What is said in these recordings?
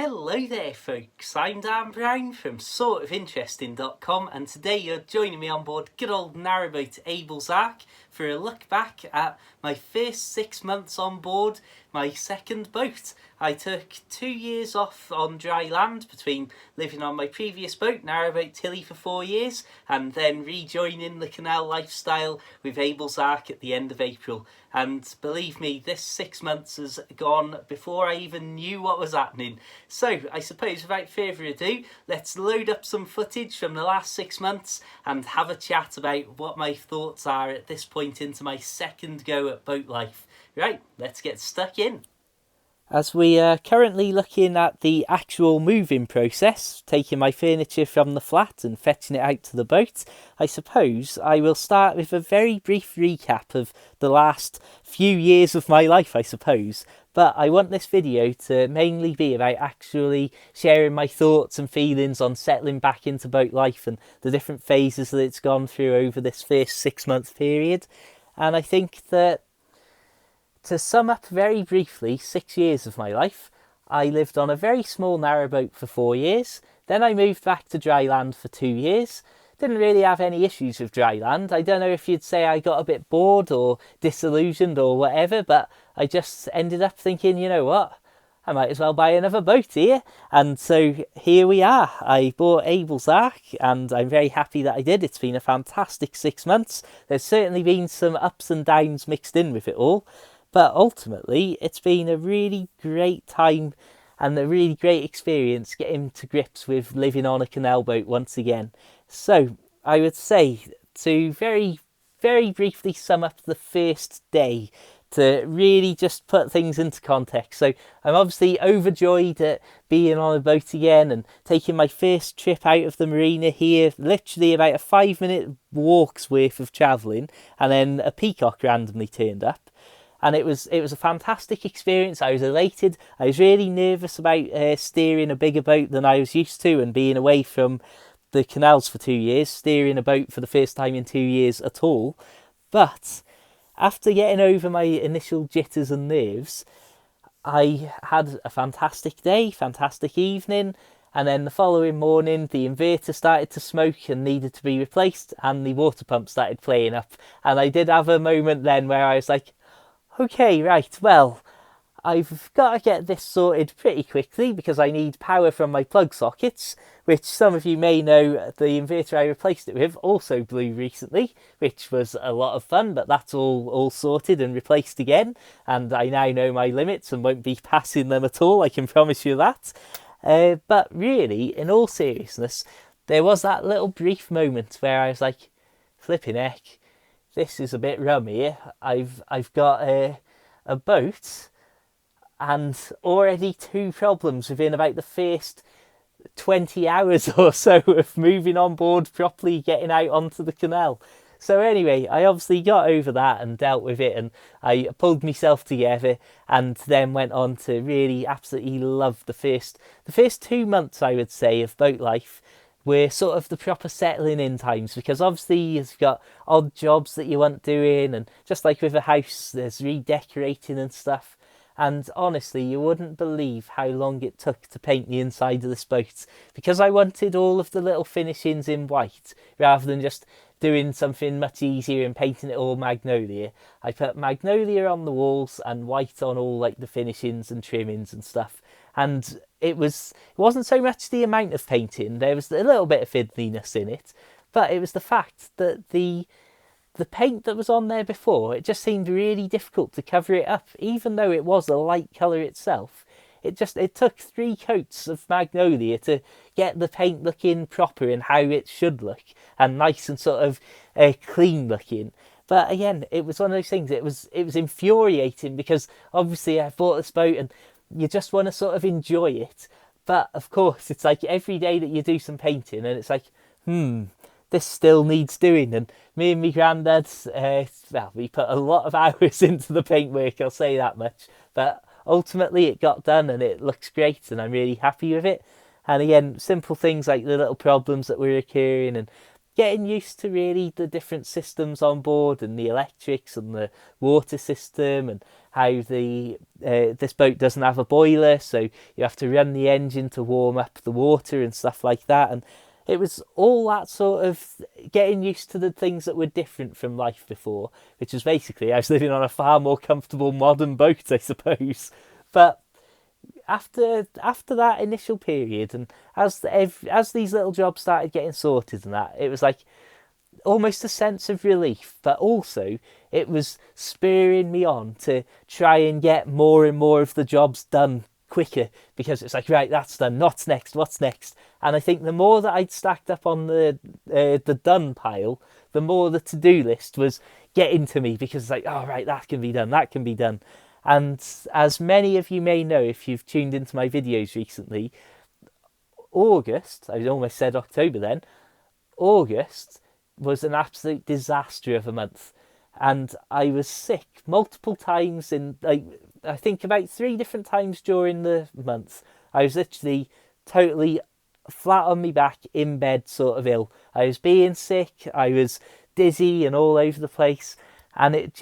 Hello there folks, I'm Dan Brown from sortofinteresting.com and today you're joining me on board good old narrowboat Abel's Ark for a look back at my first 6 months on board my second boat. I took 2 years off on dry land between living on my previous boat, narrowboat Tilly, for 4 years and then rejoining the Canal lifestyle with Abel's Ark at the end of April. And believe me, this 6 months has gone before I even knew what was happening. So I suppose without further ado, let's load up some footage from the last 6 months and have a chat about what my thoughts are at this point into my second go at boat life. Right, let's get stuck in. As we are currently looking at the actual moving process, taking my furniture from the flat and fetching it out to the boat, I suppose I will start with a very brief recap of the last few years of my life, I suppose. But I want this video to mainly be about actually sharing my thoughts and feelings on settling back into boat life and the different phases that it's gone through over this first 6 month period. And I think that, to sum up very briefly 6 years of my life, I lived on a very small narrowboat for 4 years, then I moved back to dry land for 2 years. Didn't really have any issues with dry land. I don't know if you'd say I got a bit bored or disillusioned or whatever, but I just ended up thinking, you know what, I might as well buy another boat here. And so here we are. I bought Abel's Ark and I'm very happy that I did. It's been a fantastic 6 months. There's certainly been some ups and downs mixed in with it all. But ultimately, it's been a really great time and a really great experience getting to grips with living on a canal boat once again. So I would say, to very, very briefly sum up the first day, to really just put things into context. So I'm obviously overjoyed at being on a boat again and taking my first trip out of the marina here, literally about a 5-minute walk's worth of travelling, and then a peacock randomly turned up. And it was a fantastic experience. I was elated. I was really nervous about steering a bigger boat than I was used to, and being away from the canals for 2 years, steering a boat for the first time in 2 years at all. But after getting over my initial jitters and nerves, I had a fantastic day, fantastic evening, and then the following morning the inverter started to smoke and needed to be replaced, and the water pump started playing up. And I did have a moment then where I was like, okay, right, well, I've got to get this sorted pretty quickly because I need power from my plug sockets, which some of you may know the inverter I replaced it with also blew recently, which was a lot of fun, but that's all sorted and replaced again, and I now know my limits and won't be passing them at all, I can promise you that. But really, in all seriousness, there was that little brief moment where I was like, flipping heck, this is a bit rum here. I've got a boat and already 2 problems within about the first 20 hours or so of moving on board properly, getting out onto the canal. So anyway, I obviously got over that and dealt with it, and I pulled myself together and then went on to really absolutely love the first 2 months, I would say, of boat life. Were sort of the proper settling in times, because obviously you've got odd jobs that you want doing, and just like with a house, there's redecorating and stuff. And honestly, you wouldn't believe how long it took to paint the inside of this boat, because I wanted all of the little finishings in white rather than just doing something much easier and painting it all magnolia. I put magnolia on the walls and white on all like the finishings and trimmings and stuff. And it wasn't so much the amount of painting, there was a little bit of fiddliness in it, but it was the fact that the paint that was on there before, it just seemed really difficult to cover it up, even though it was a light colour itself. It took 3 coats of magnolia to get the paint looking proper and how it should look, and nice and sort of clean looking. But again, it was one of those things, it was infuriating, because obviously I bought this boat and you just want to sort of enjoy it. But of course, it's like every day that you do some painting and it's like, this still needs doing. And me and my granddad, we put a lot of hours into the paintwork, I'll say that much. But ultimately it got done and it looks great and I'm really happy with it. And again, simple things like the little problems that were occurring and getting used to really the different systems on board and the electrics and the water system and how this boat doesn't have a boiler, so you have to run the engine to warm up the water and stuff like that. And it was all that sort of getting used to the things that were different from life before, which was basically I was living on a far more comfortable modern boat, I suppose. But after that initial period, and as these little jobs started getting sorted and that, it was like almost a sense of relief, but also it was spurring me on to try and get more and more of the jobs done quicker, because it's like, right, that's done, what's next. And I think the more that I'd stacked up on the done pile, the more the to-do list was getting to me, because it's like, oh right, that can be done. And as many of you may know if you've tuned into my videos recently, I almost said October then, August was an absolute disaster of a month. And I was sick multiple times I think about 3 different times during the month. I was literally totally flat on my back in bed, sort of ill. I was being sick, I was dizzy and all over the place. And it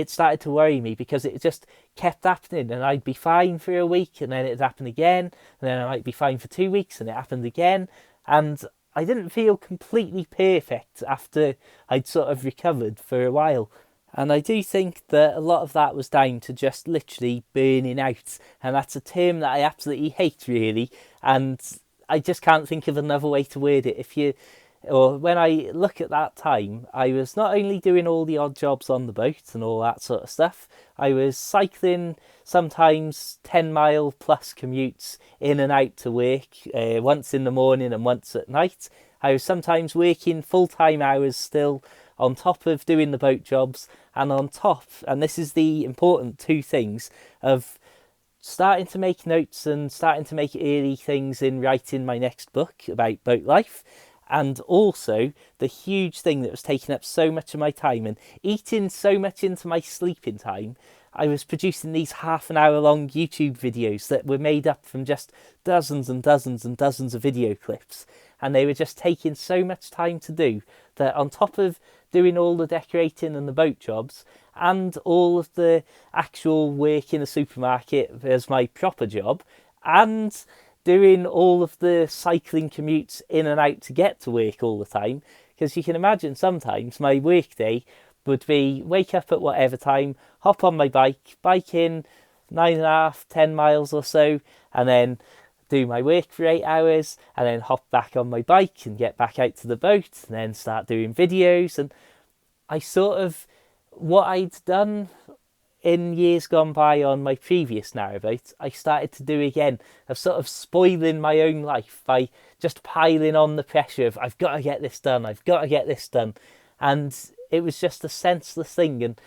started to worry me, because it just kept happening, and I'd be fine for a week and then it'd happen again, and then I might be fine for 2 weeks and it happened again. And I didn't feel completely perfect after I'd sort of recovered for a while. And I do think that a lot of that was down to just literally burning out. And that's a term that I absolutely hate, really. And I just can't think of another way to word it. When I look at that time, I was not only doing all the odd jobs on the boat and all that sort of stuff, I was cycling sometimes 10-mile plus commutes in and out to work, once in the morning and once at night. I was sometimes working full-time hours still, on top of doing the boat jobs, and on top, and this is the important 2 things, of starting to make notes and starting to make early things in writing my next book about boat life. And also the huge thing that was taking up so much of my time and eating so much into my sleeping time, I was producing these half-an-hour long YouTube videos that were made up from just dozens and dozens and dozens of video clips. And they were just taking so much time to do that, on top of doing all the decorating and the boat jobs and all of the actual work in the supermarket as my proper job, and doing all of the cycling commutes in and out to get to work all the time, because you can imagine sometimes my work day would be wake up at whatever time, hop on my bike in 9.5, 10 miles or so, and then do my work for 8 hours, and then hop back on my bike and get back out to the boat, and then start doing videos. And what I'd done in years gone by on my previous narrowboat, I started to do again, of sort of spoiling my own life by just piling on the pressure of, I've got to get this done. And it was just a senseless thing. And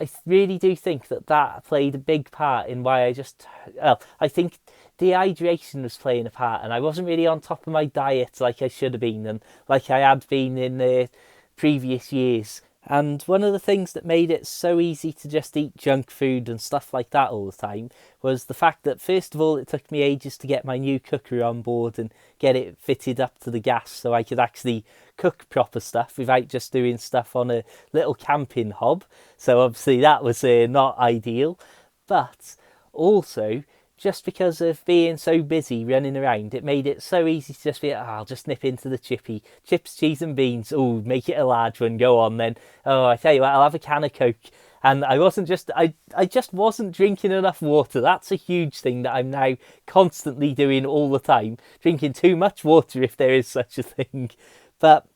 I really do think that played a big part in why I think dehydration was playing a part, and I wasn't really on top of my diet like I should have been, and like I had been in the previous years. And one of the things that made it so easy to just eat junk food and stuff like that all the time was the fact that, first of all, it took me ages to get my new cooker on board and get it fitted up to the gas so I could actually cook proper stuff without just doing stuff on a little camping hob. So obviously that was not ideal. But also, just because of being so busy running around, it made it so easy to just be, I'll just nip into the chippy. Chips, cheese and beans. Oh, make it a large one. Go on then. Oh, I tell you what, I'll have a can of Coke. And I just wasn't drinking enough water. That's a huge thing that I'm now constantly doing all the time. Drinking too much water, if there is such a thing. But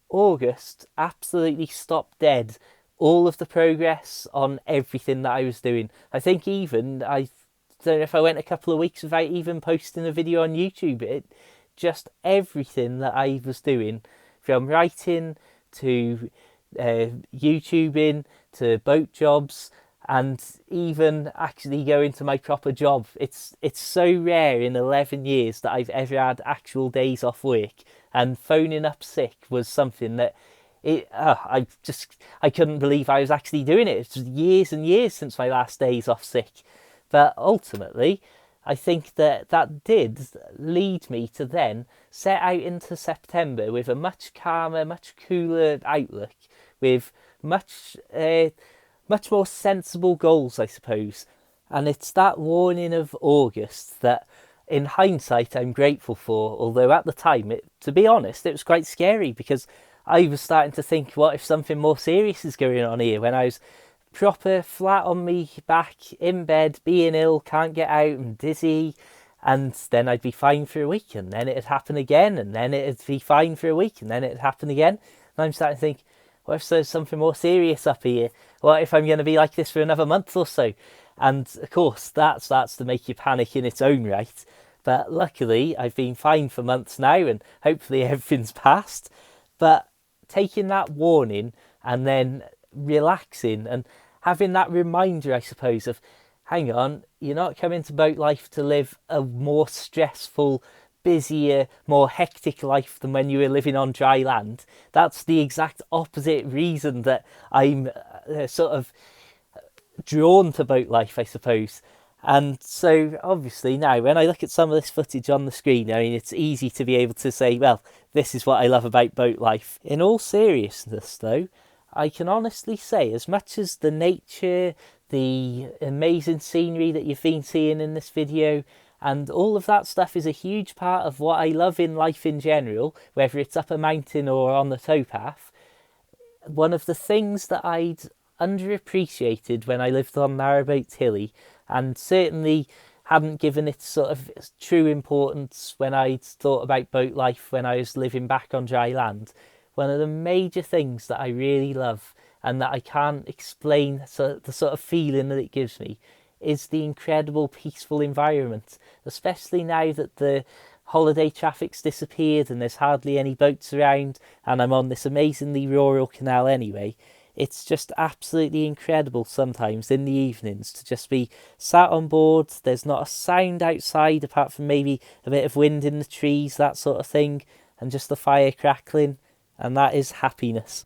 August absolutely stopped dead all of the progress on everything that I was doing. I think even I don't know if I went a couple of weeks without even posting a video on YouTube. Just everything that I was doing, from writing to YouTubing to boat jobs, and even actually going to my proper job. It's so rare in 11 years that I've ever had actual days off work, and phoning up sick was something that I couldn't believe I was actually doing it. It's years and years since my last days off sick. But ultimately, I think that did lead me to then set out into September with a much calmer, much cooler outlook, with much much more sensible goals, I suppose. And it's that warning of August that, in hindsight, I'm grateful for. Although at the time, to be honest, it was quite scary because I was starting to think, what if something more serious is going on here? When I was proper flat on me back in bed, being ill, can't get out, and dizzy. And then I'd be fine for a week, and then it'd happen again, and then it'd be fine for a week, and then it'd happen again. And I'm starting to think, what if there's something more serious up here? What if I'm going to be like this for another month or so? And of course, that starts to make you panic in its own right. But luckily, I've been fine for months now, and hopefully everything's passed. But taking that warning and then relaxing and having that reminder, I suppose, of hang on, you're not coming to boat life to live a more stressful, busier, more hectic life than when you were living on dry land. That's the exact opposite reason that I'm sort of drawn to boat life, I suppose. And so, obviously, now when I look at some of this footage on the screen, I mean, it's easy to be able to say, well, this is what I love about boat life. In all seriousness, though, I can honestly say, as much as the nature, the amazing scenery that you've been seeing in this video, and all of that stuff is a huge part of what I love in life in general, whether it's up a mountain or on the towpath, one of the things that I'd underappreciated when I lived on Narrowboat Hilly, and certainly hadn't given it sort of true importance when I'd thought about boat life when I was living back on dry land, one of the major things that I really love and that I can't explain, so the sort of feeling that it gives me, is the incredible peaceful environment, especially now that the holiday traffic's disappeared and there's hardly any boats around and I'm on this amazingly rural canal anyway. It's just absolutely incredible sometimes in the evenings to just be sat on board. There's not a sound outside apart from maybe a bit of wind in the trees, that sort of thing, and just the fire crackling, and that is happiness.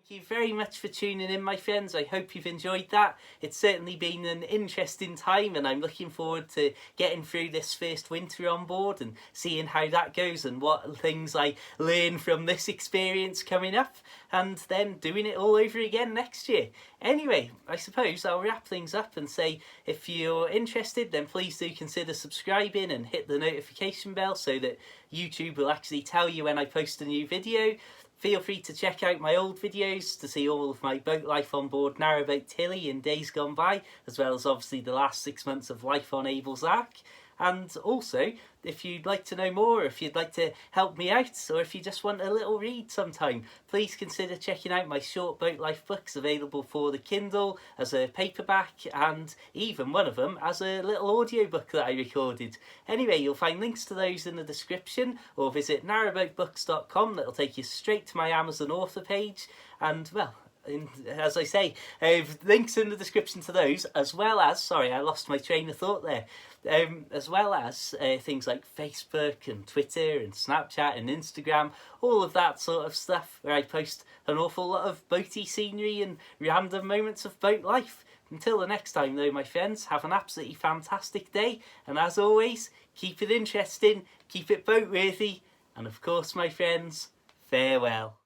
Thank you very much for tuning in, my friends. I hope you've enjoyed that. It's certainly been an interesting time, and I'm looking forward to getting through this first winter on board and seeing how that goes and what things I learn from this experience coming up, and then doing it all over again next year. Anyway, I suppose I'll wrap things up and say, if you're interested, then please do consider subscribing and hit the notification bell so that YouTube will actually tell you when I post a new video. Feel free to check out my old videos to see all of my boat life on board Narrowboat Hilly in days gone by, as well as obviously the last 6 months of life on Abel's Ark. And also, if you'd like to know more, if you'd like to help me out, or if you just want a little read sometime, please consider checking out my short boat life books available for the Kindle as a paperback, and even one of them as a little audiobook that I recorded. Anyway, you'll find links to those in the description, or visit narrowboatbooks.com. That'll take you straight to my Amazon author page. And, well, as I say, links in the description to those, as well as, sorry, I lost my train of thought there, as well as things like Facebook and Twitter and Snapchat and Instagram, all of that sort of stuff where I post an awful lot of boaty scenery and random moments of boat life. Until the next time though, my friends, have an absolutely fantastic day, and as always, keep it interesting, keep it boat worthy, and of course, my friends, farewell.